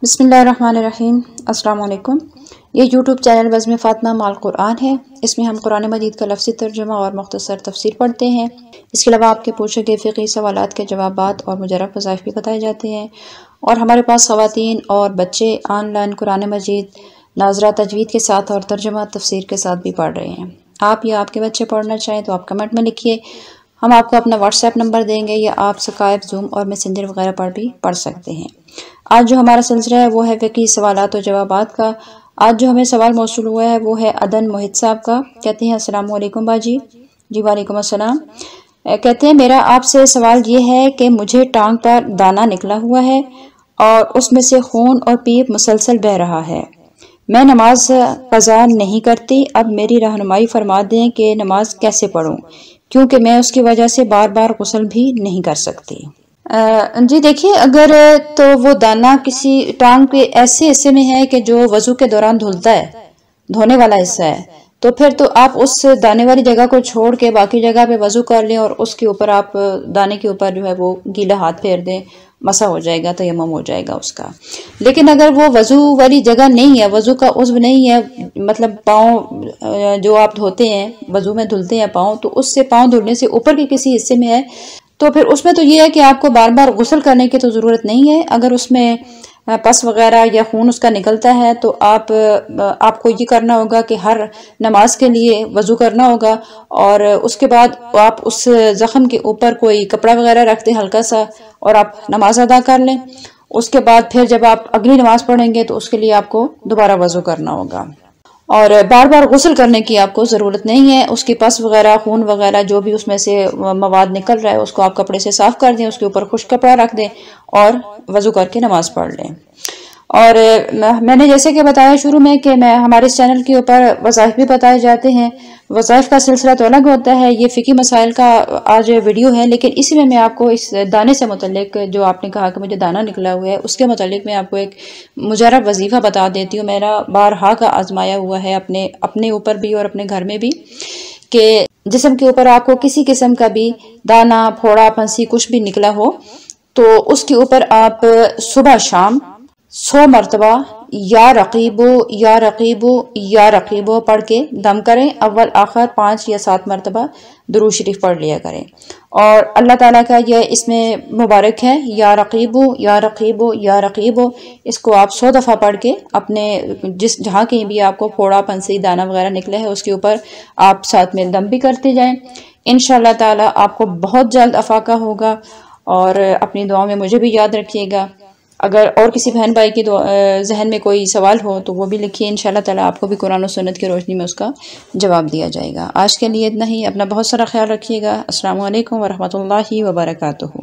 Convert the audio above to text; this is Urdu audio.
بسم اللہ الرحمن الرحیم۔ السلام علیکم۔ یہ یوٹیوب چینل بزم فاطمہ مع القرآن ہے۔ اس میں ہم قرآن مجید کا لفظی ترجمہ اور مختصر تفسیر پڑھتے ہیں۔ اس کے علاوہ آپ کے پوچھے گئے فقہی سوالات کے جوابات اور مجرب وظائف بھی بتائے جاتے ہیں، اور ہمارے پاس خواتین اور بچے آن لائن قرآن مجید ناظرہ تجوید کے ساتھ اور ترجمہ تفسیر کے ساتھ بھی پڑھ رہے ہیں۔ آپ یا آپ کے بچے پڑھنا چاہیں تو آپ کمنٹ میں لکھیے، ہم آپ کو اپنا واٹس ایپ نمبر دیں گے، یا آپ اسکائپ، زوم اور میسنجر وغیرہ پر بھی پڑھ سکتے ہیں۔ آج جو ہمارا سلسلہ ہے وہ ہے فقہی سوالات و جوابات کا۔ آج جو ہمیں سوال موصول ہوا ہے وہ ہے عدن محت صاحب کا۔ کہتے ہیں السلام علیکم باجی۔ جی وعلیکم السلام۔ کہتے ہیں میرا آپ سے سوال یہ ہے کہ مجھے ٹانگ پر دانہ نکلا ہوا ہے اور اس میں سے خون اور پیپ مسلسل بہہ رہا ہے۔ میں نماز قضا نہیں کرتی، اب میری رہنمائی فرما دیں کہ نماز کیسے پڑھوں، کیونکہ میں اس کی وجہ سے بار بار غسل بھی نہیں کر سکتی۔ جی دیکھیے، اگر تو وہ دانہ کسی ٹانگ کے ایسے حصے میں ہے کہ جو وضو کے دوران دھلتا ہے، دھونے والا حصہ ہے، تو پھر تو آپ اس دانے والی جگہ کو چھوڑ کے باقی جگہ پہ وضو کر لیں، اور اس کے اوپر آپ دانے کے اوپر جو ہے وہ گیلا ہاتھ پھیر دیں، مسح ہو جائے گا، تیمم ہو جائے گا اس کا۔ لیکن اگر وہ وضو والی جگہ نہیں ہے، وضو کا عضو نہیں ہے، مطلب پاؤں جو آپ دھوتے ہیں، وضو میں دھلتے ہیں پاؤں، تو اس سے پاؤں دھلنے سے اوپر کے کسی حصے میں ہے، تو پھر اس میں تو یہ ہے کہ آپ کو بار بار غسل کرنے کی تو ضرورت نہیں ہے۔ اگر اس میں پس وغیرہ یا خون اس کا نکلتا ہے تو آپ کو یہ کرنا ہوگا کہ ہر نماز کے لیے وضو کرنا ہوگا، اور اس کے بعد آپ اس زخم کے اوپر کوئی کپڑا وغیرہ رکھ دیں ہلکا سا، اور آپ نماز ادا کر لیں۔ اس کے بعد پھر جب آپ اگلی نماز پڑھیں گے تو اس کے لیے آپ کو دوبارہ وضو کرنا ہوگا، اور بار بار غسل کرنے کی آپ کو ضرورت نہیں ہے۔ اس کی پس وغیرہ، خون وغیرہ جو بھی اس میں سے مواد نکل رہا ہے اس کو آپ کپڑے سے صاف کر دیں، اس کے اوپر خشک کپڑا رکھ دیں اور وضو کر کے نماز پڑھ لیں۔ اور میں نے جیسے کہ بتایا شروع میں کہ ہمارے اس چینل کے اوپر وظائف بھی بتائے جاتے ہیں۔ وظائف کا سلسلہ تو الگ ہوتا ہے، یہ فقہی مسائل کا آج ویڈیو ہے، لیکن اسی میں آپ کو اس دانے سے متعلق، جو آپ نے کہا کہ مجھے دانہ نکلا ہوا ہے، اس کے متعلق میں آپ کو ایک مجرب وظیفہ بتا دیتی ہوں۔ میرا بارہا کا آزمایا ہوا ہے اپنے اوپر بھی اور اپنے گھر میں بھی، کہ جسم کے اوپر آپ کو کسی قسم کا بھی دانہ، پھوڑا، پھنسی کچھ بھی نکلا ہو تو اس کے اوپر آپ صبح شام 100 مرتبہ یا رقیبو یا رقیبو یا رقیبو پڑھ کے دم کریں۔ اول آخر 5 یا 7 مرتبہ درود شریف پڑھ لیا کریں، اور اللہ تعالیٰ کا یہ اس میں مبارک ہے، یا رقیبو یا رقیبو یا رقیبو، اس کو آپ 100 دفعہ پڑھ کے اپنے جہاں کہیں بھی آپ کو پھوڑا، پھنسی، دانہ وغیرہ نکلا ہے اس کے اوپر آپ ساتھ میں دم بھی کرتے جائیں۔ انشاءاللہ تعالیٰ آپ کو بہت جلد افاقہ ہوگا، اور اپنی دعاؤں میں مجھے بھی یاد رکھیے گا۔ اگر اور کسی بہن بھائی کی ذہن میں کوئی سوال ہو تو وہ بھی لکھیے، انشاءاللہ تعالیٰ آپ کو بھی قرآن و سنت کی روشنی میں اس کا جواب دیا جائے گا۔ آج کے لیے اتنا ہی، اپنا بہت سارا خیال رکھیے گا۔ السلام علیکم ورحمۃ اللہ وبرکاتہ۔